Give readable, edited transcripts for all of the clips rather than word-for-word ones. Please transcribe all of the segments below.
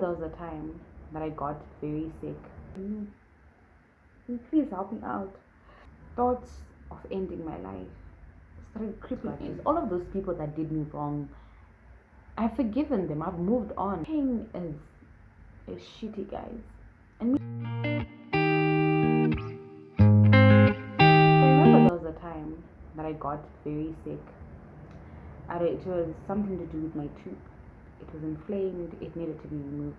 there was a time that I got very sick. Please help me out. Thoughts of ending my life started creeping in. All of those people that did me wrong, I've forgiven them. I've moved on. Pain is shitty, guys. And I remember there was a time that I got very sick. It was something to do with my tooth. It was inflamed. It needed to be removed.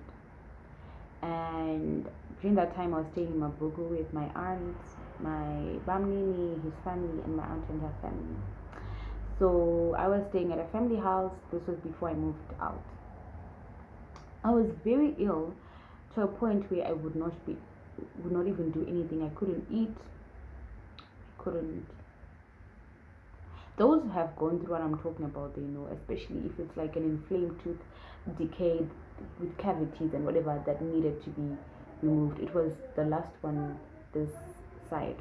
And during that time, I was staying in Mabugu with my aunt, my bamnini, his family, and my aunt and her family. So I was staying at a family house. This was before I moved out. I was very ill to a point where I would not even do anything. I couldn't eat. I couldn't. Those who have gone through what I'm talking about, they know, especially if it's like an inflamed tooth, decayed with cavities and whatever that needed to be removed. It was the last one this side.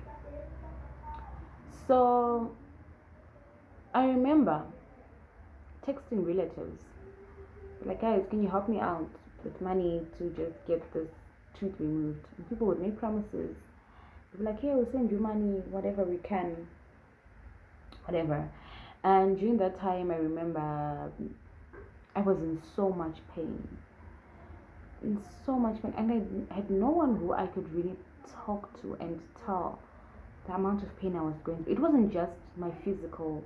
So I remember texting relatives like, guys, can you help me out with money to just get this tooth removed? And people would make promises. They'd be like, hey, we'll send you money, whatever we can, whatever. And during that time, I remember I was in so much pain, and I had no one who I could really talk to and tell the amount of pain I was going through. It wasn't just my physical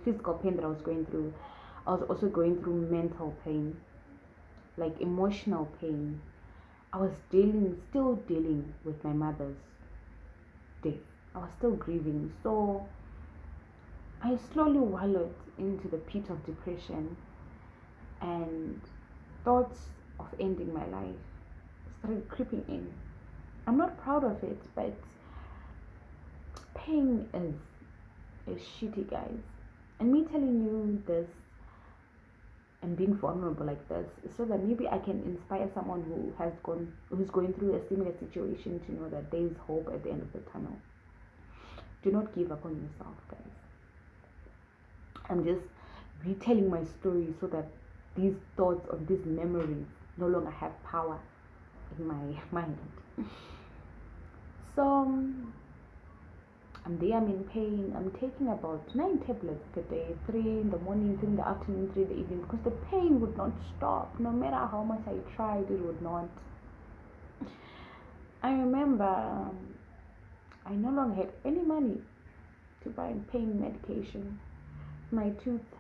pain that I was going through. I was also going through mental pain, like emotional pain. I was still dealing with my mother's death. I was still grieving. So I slowly wallowed into the pit of depression, and thoughts of ending my life started creeping in. I'm not proud of it, but pain is shitty, guys. And me telling you this and being vulnerable like this is so that maybe I can inspire someone who's going through a similar situation to know that there is hope at the end of the tunnel. Do not give up on yourself, guys. I'm just retelling my story so that these thoughts or these memories no longer have power in my mind. So I'm in pain. I'm taking about 9 tablets per day, 3 in the morning, 3 in the afternoon, 3 in the evening, because the pain would not stop. No matter how much I tried, it would not. I remember I no longer had any money to buy pain medication. My tooth,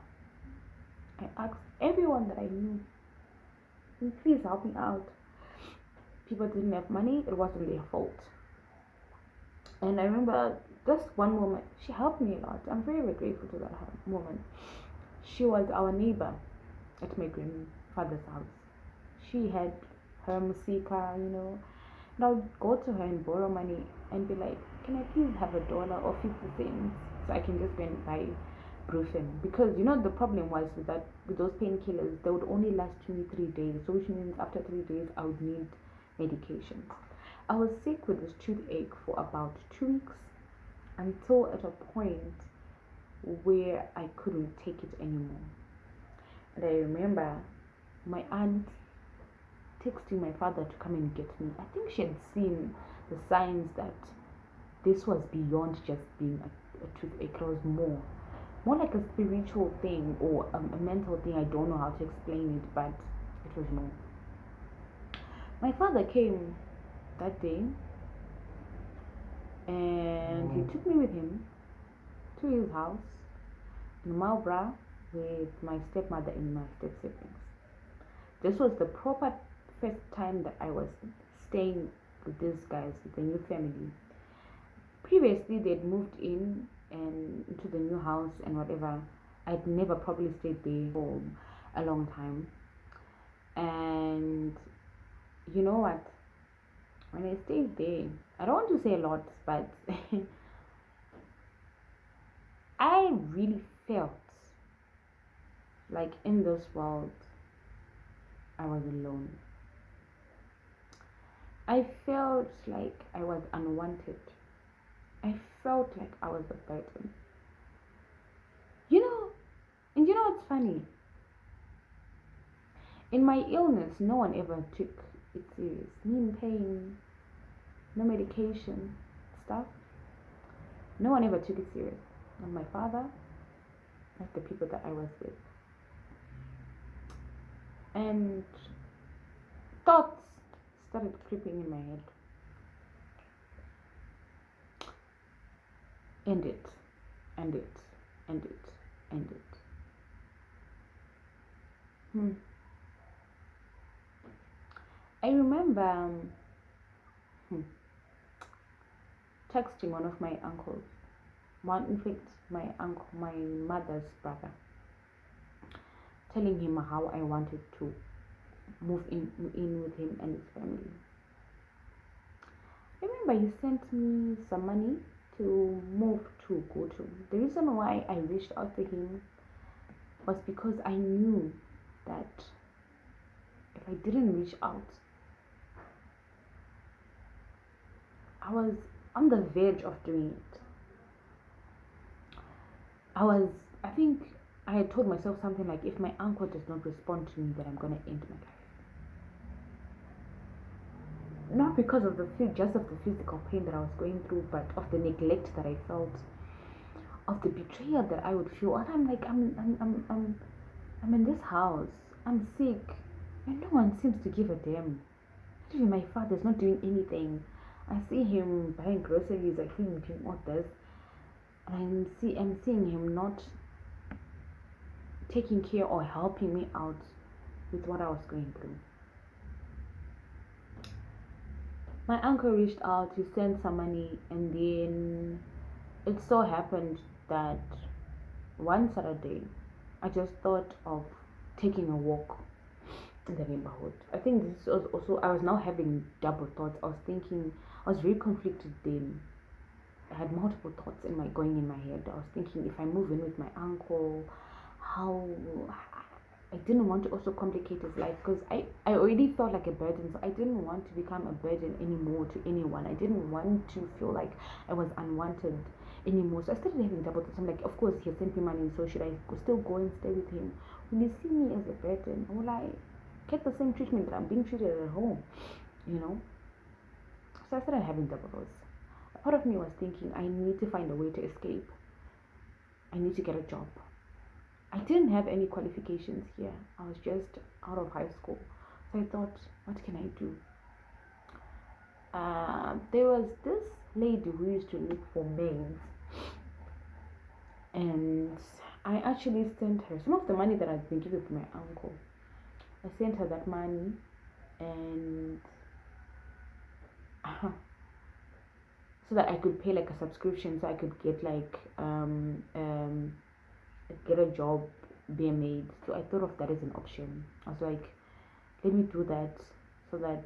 I asked everyone that I knew, please help me out. People didn't have money. It wasn't their fault. And I remember just one woman, she helped me a lot. I'm very, very grateful to that woman. She was our neighbor at my grandfather's house. She had her musika, and I would go to her and borrow money and be like, can I please have $1 or 50 cents so I can just go and buy Brufen? Because the problem was with those painkillers, they would only last 23 days, so which means after 3 days I would need medication. I was sick with this toothache for about 2 weeks, until at a point where I couldn't take it anymore. And I remember my aunt texting my father to come and get me. I think she had seen the signs that this was beyond just being a toothache. It was more like a spiritual thing or a mental thing. I don't know how to explain it, but it was more. My father came that day, and he took me with him to his house in Marlborough with my stepmother and my step siblings. This was the proper first time that I was staying with these guys, with the new family. Previously, they'd moved in and into the new house and whatever. I'd never probably stayed there for a long time. And you know what? When I stayed there, I don't want to say a lot, but I really felt like in this world I was alone. I felt like I was unwanted. I felt like I was a burden. And you know what's funny? In my illness, no one ever took it serious. Me in pain, no medication, stuff. No one ever took it serious. Not my father, not the people that I was with. And thoughts started creeping in my head. End it, end it, end it, end it. I remember texting one of my uncles, in fact, my uncle, my mother's brother, telling him how I wanted to move in with him and his family. I remember he sent me some money to move to go to. The reason why I reached out to him was because I knew that if I didn't reach out, I was on the verge of doing it. I think I had told myself something like, if my uncle does not respond to me, then I'm going to end my life. Not because of just of the physical pain that I was going through, but of the neglect that I felt, of the betrayal that I would feel. And I'm like, I'm in this house, I'm sick, and no one seems to give a damn. Even my father's not doing anything. I see him buying groceries, I see him doing all this, and I'm seeing him not taking care or helping me out with what I was going through. My uncle reached out, he sent some money, and then it so happened that one Saturday I just thought of taking a walk in the neighborhood. I think this was also, I was now having double thoughts. I was very conflicted then. I had multiple thoughts going in my head. I was thinking, if I move in with my uncle, how I didn't want to also complicate his life, because I already felt like a burden, so I didn't want to become a burden anymore to anyone. I didn't want to feel like I was unwanted anymore. So I started having double thoughts. I'm like, of course he has sent me money, so should I still go and stay with him? Will he see me as a burden? Will I get the same treatment that I'm being treated at home? So I started having double thoughts. A part of me was thinking, I need to find a way to escape. I need to get a job. I didn't have any qualifications here. I was just out of high school. So I thought, what can I do? There was this lady who used to look for maids, and I actually sent her some of the money that I'd been given to my uncle. I sent her that money, and so that I could pay like a subscription, so I could get like get a job, be a maid. So I thought of that as an option. I was like, let me do that, so that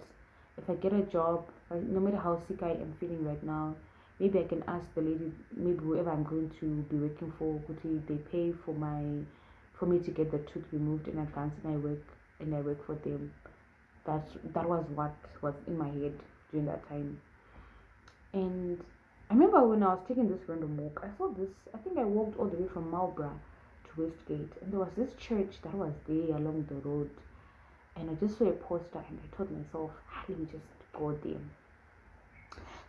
if I get a job, no matter how sick I am feeling right now, maybe I can ask the lady, maybe whoever I'm going to be working for, they pay for me to get the tooth removed in advance, and I work for them. That was what was in my head during that time. And I remember when I was taking this random walk, I saw this. I think I walked all the way from Marlborough to Westgate, and there was this church that was there along the road. And I just saw a poster, and I told myself, let me just go there.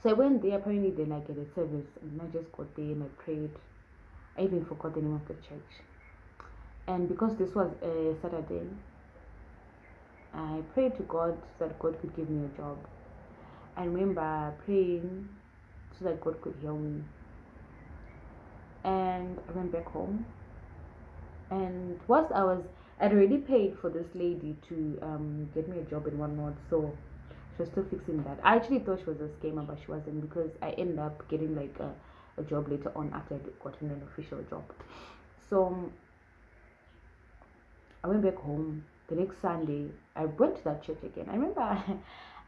So I went there. Apparently, then I get a service, and I just got there and I prayed. I even forgot the name of the church. And because this was a Saturday, I prayed to God so that God could give me a job. I remember praying so that God could heal me. And I went back home. And whilst I'd already paid for this lady to get me a job in one month, so she was still fixing that. I actually thought she was a scammer, but she wasn't, because I ended up getting like a job later on after I'd gotten an official job. So I went back home. The next Sunday, I went to that church again. I remember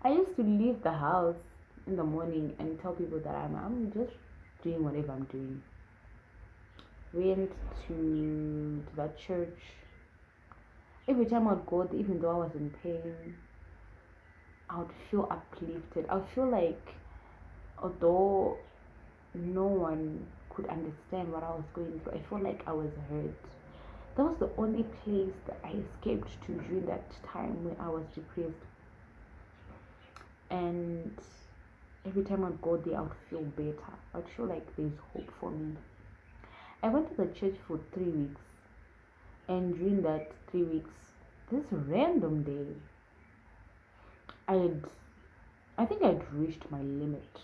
I used to leave the house in the morning and tell people that I'm just doing whatever I'm doing. Went to that church. Every time I'd go there, even though I was in pain, I would feel uplifted. I would feel like, although no one could understand what I was going through, I felt like I was heard. That was the only place that I escaped to during that time when I was depressed. And every time I'd go there, I would feel better. I'd feel like there's hope for me. I went to the church for 3 weeks, and during that 3 weeks, this random day, I I think I'd reached my limit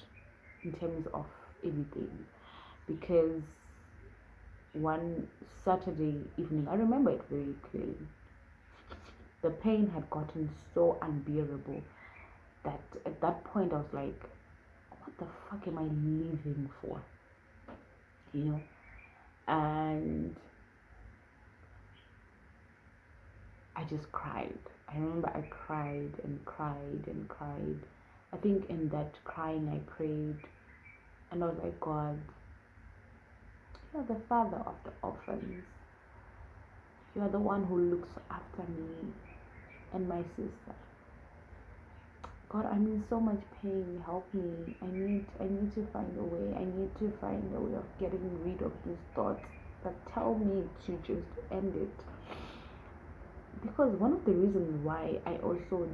in terms of everything, because one Saturday evening, I remember it very clearly. The pain had gotten so unbearable that at that point I was like, what the fuck am I living for? You know? And I just cried. I remember I cried and cried and cried. I think in that crying I prayed, and I was like, God, you are the father of the orphans. You are the one who looks after me and my sister. God, I'm in so much pain. Help me. I need to find a way. I need to find a way of getting rid of these thoughts that tell me to just end it. Because one of the reasons why I also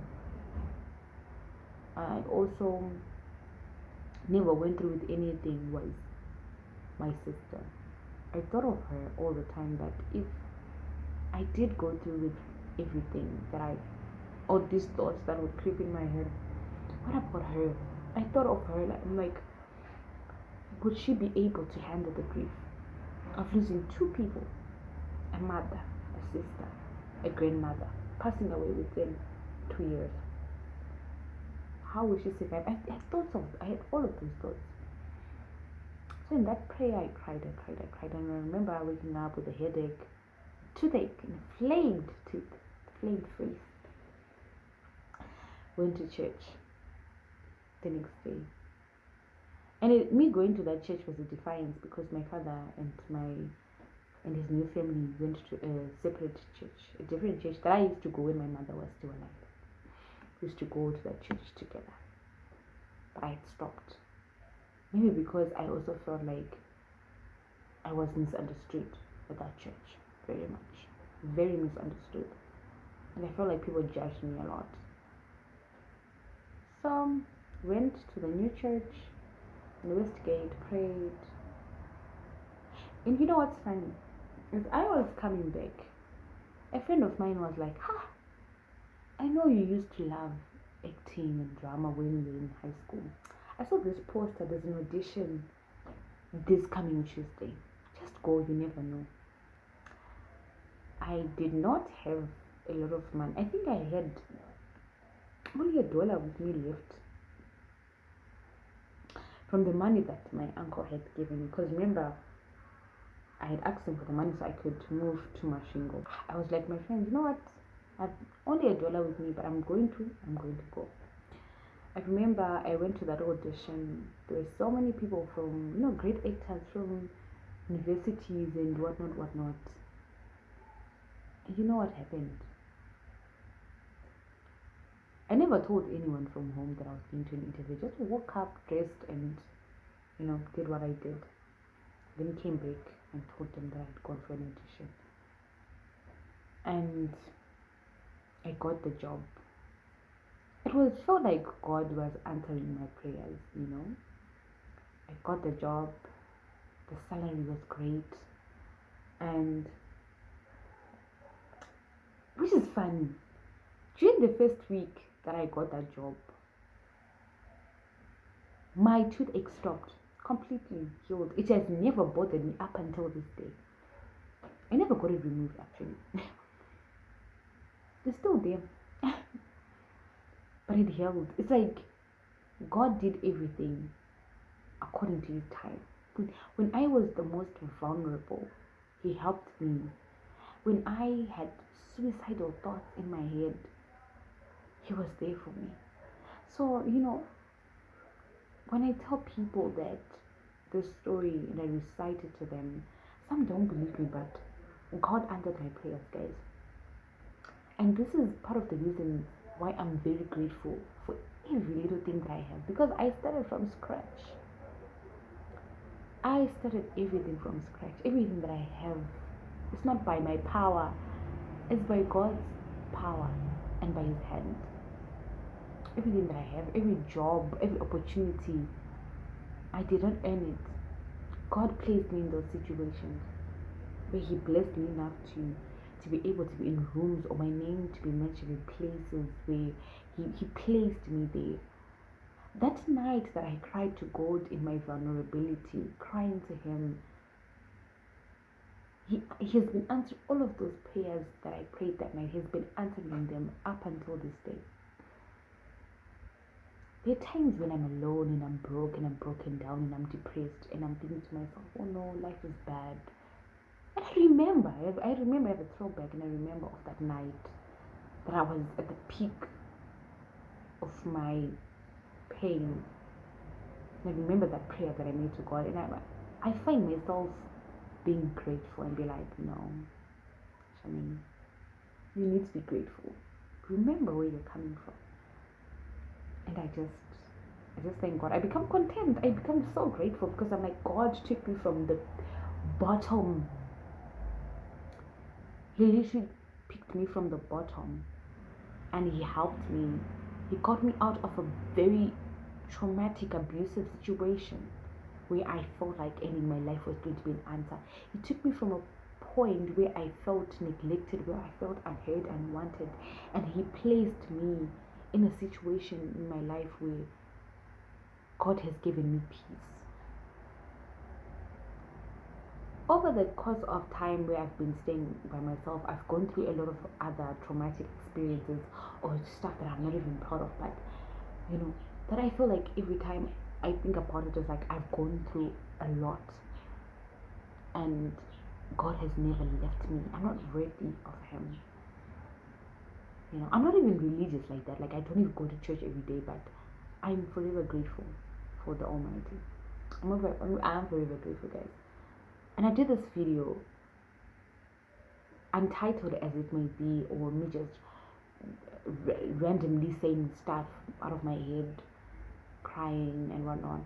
never went through with anything was my sister. I thought of her all the time, that if I did go through with everything all these thoughts that would creep in my head, what about her? I thought of her, like, I'm like, would she be able to handle the grief of losing two people, a mother, a sister, a grandmother, passing away within 2 years? How would she survive? I had all of those thoughts. So in that prayer, I cried, and I remember waking up with a headache, toothache, inflamed tooth, inflamed face. Went to church the next day, and me going to that church was a defiance, because my father and his new family went to a separate church, a different church that I used to go when my mother was still alive. We used to go to that church together, but I had stopped. Maybe because I also felt like I was misunderstood at that church, very much, very misunderstood, and I felt like people judged me a lot. So went to the new church in Westgate, prayed, and you know what's funny? As I was coming back, a friend of mine was like, "Ha, I know you used to love acting and drama when you were in high school. I saw this poster, there's an audition this coming Tuesday. Just go, you never know." I did not have a lot of money. I think I had only $1 with me left from the money that my uncle had given me. Because remember, I had asked him for the money so I could move to Mashingo. I was like, my friend, you know what? I've only $1 with me, but I'm going to go. I remember I went to that audition. There were so many people from, great actors from universities and whatnot. And you know what happened? I never told anyone from home that I was going to an interview. Just woke up, dressed, and did what I did. Then came back and told them that I'd gone for an audition. And I got the job. It felt like God was answering my prayers, I got the job, the salary was great, and which is funny. During the first week that I got that job, my toothache stopped, completely healed. It has never bothered me up until this day. I never got it removed, actually. It's still there. But it healed. It's like God did everything according to his time. When I was the most vulnerable, he helped me. When I had suicidal thoughts in my head, he was there for me. So, when I tell people that this story and I recite it to them, some don't believe me, but God answered my prayers, guys. And this is part of the reason why I'm very grateful for every little thing that I have, because I started from scratch. I started everything from scratch. Everything that I have It's not by my power, it's by God's power and by His hand. Everything that I have, every job, every opportunity, I didn't earn it. God placed me in those situations where He blessed me enough to be able to be in rooms or my name to be mentioned in places where he placed me there. That night that I cried to God in my vulnerability, crying to Him, He has been answering all of those prayers that I prayed that night. He's been answering them up until this day. There are times when I'm alone and I'm broke and I'm broken down and I'm depressed and I'm thinking to myself, oh no, life is bad. And I remember I have a throwback, and I remember of that night that I was at the peak of my pain. And I remember that prayer that I made to God, and I find myself being grateful and be like, no, Shani, you need to be grateful. Remember where you're coming from. And I just thank God. I become content. I become so grateful because I'm like, God took me from the bottom. He literally picked me from the bottom and He helped me. He got me out of a very traumatic, abusive situation where I felt like ending my life was going to be an answer. He took me from a point where I felt neglected, where I felt unheard and unwanted, and He placed me in a situation in my life where God has given me peace. Over the course of time where I've been staying by myself, I've gone through a lot of other traumatic experiences or stuff that I'm not even proud of, but that I feel like every time I think about it, it's like I've gone through a lot and God has never left me. I'm not worthy of Him. I'm not even religious like that. Like, I don't even go to church every day, but I'm forever grateful for the Almighty. I'm forever grateful, guys. And I did this video, untitled as it may be, or me just randomly saying stuff out of my head, crying and whatnot.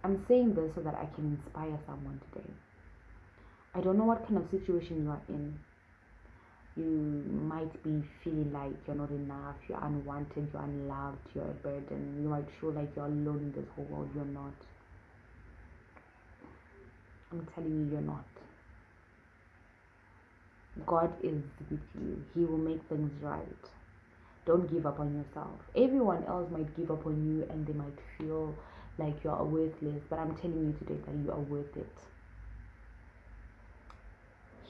I'm saying this so that I can inspire someone today. I don't know what kind of situation you are in. You might be feeling like you're not enough, you're unwanted, you're unloved, you're a burden. You might feel like you're alone in this whole world. You're not. I'm telling you, you're not. God is with you. He will make things right. Don't give up on yourself. Everyone else might give up on you and they might feel like you are worthless, but I'm telling you today that you are worth it.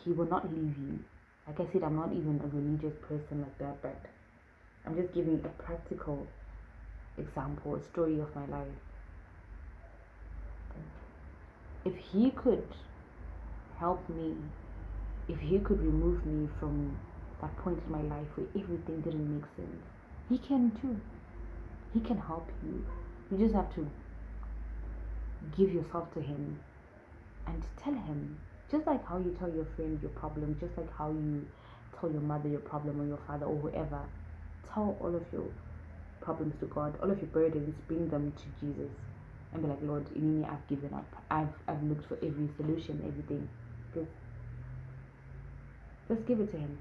He will not leave you. Like I said, I'm not even a religious person like that, but I'm just giving a practical example, a story of my life. If He could help me, if He could remove me from that point in my life where everything didn't make sense, He can too. He can help you. You just have to give yourself to Him and tell Him. Just like how you tell your friend your problem, just like how you tell your mother your problem or your father or whoever, tell all of your problems to God, all of your burdens, bring them to Jesus and be like, Lord, in me I've given up. I've looked for every solution, everything. Just give it to Him.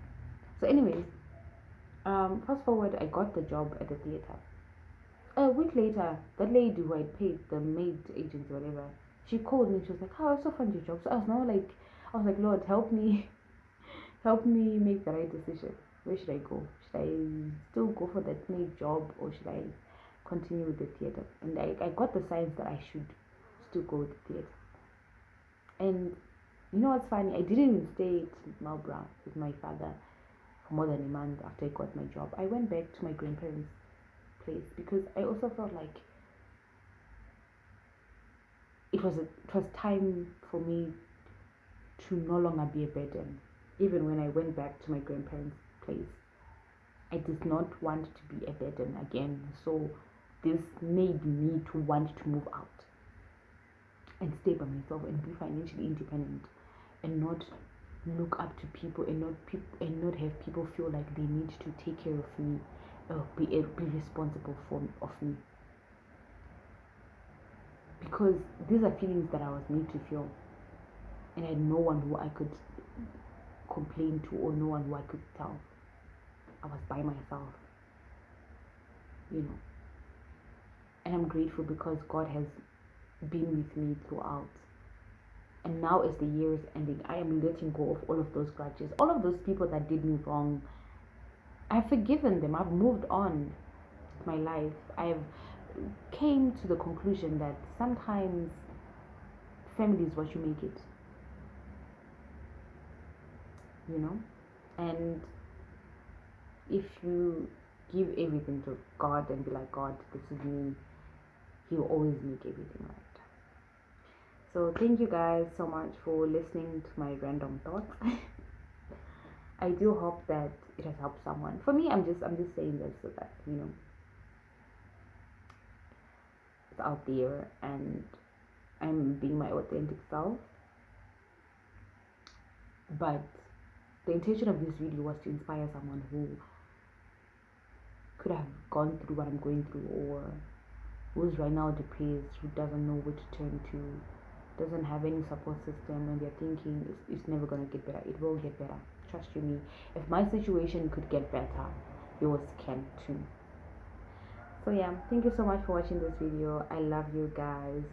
So anyways, fast forward, I got the job at the theater. A week later, that lady who I paid, the maid agency, whatever, she called me. She was like, "How I so found your job." So I was like, Lord, help me, help me make the right decision. Where should I go? Should I still go for that maid job, or should I continue with the theater? And I got the signs that I should still go with the theater. And you know what's funny? I didn't even stay at Melbourne with my father for more than a month after I got my job. I went back to my grandparents' place because I also felt like it was time for me to no longer be a burden. Even when I went back to my grandparents' place, I did not want to be a burden again. So this made me to want to move out and stay by myself and be financially independent and not look up to people and not have people feel like they need to take care of me or be responsible of me. Because these are feelings that I was made to feel, and I had no one who I could complain to, or no one who I could tell. I was by myself, you know. And I'm grateful because God has been with me throughout. And now, as the year is ending, I am letting go of all of those grudges, all of those people that did me wrong. I've forgiven them. I've moved on with my life. I've came to the conclusion that sometimes family is what you make it, you know. And if you give everything to God and be like, God, this is me, He will always make everything right. So thank you guys so much for listening to my random thoughts. I do hope that it has helped someone. For me, I'm just saying this so that, you know, it's out there and I'm being my authentic self. But the intention of this video was to inspire someone who could have gone through what I'm going through, or who's right now depressed, who doesn't know where to turn to, doesn't have any support system, and they're thinking it's never gonna get better. It will get better. Trust you me. If my situation could get better, yours can too. So yeah, thank you so much for watching this video. I love you guys.